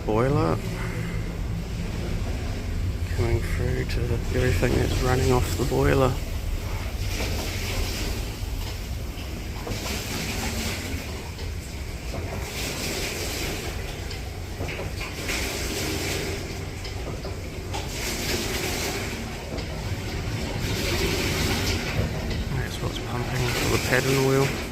boiler coming through to everything that's running off the boiler. That's what's pumping for the paddle wheel.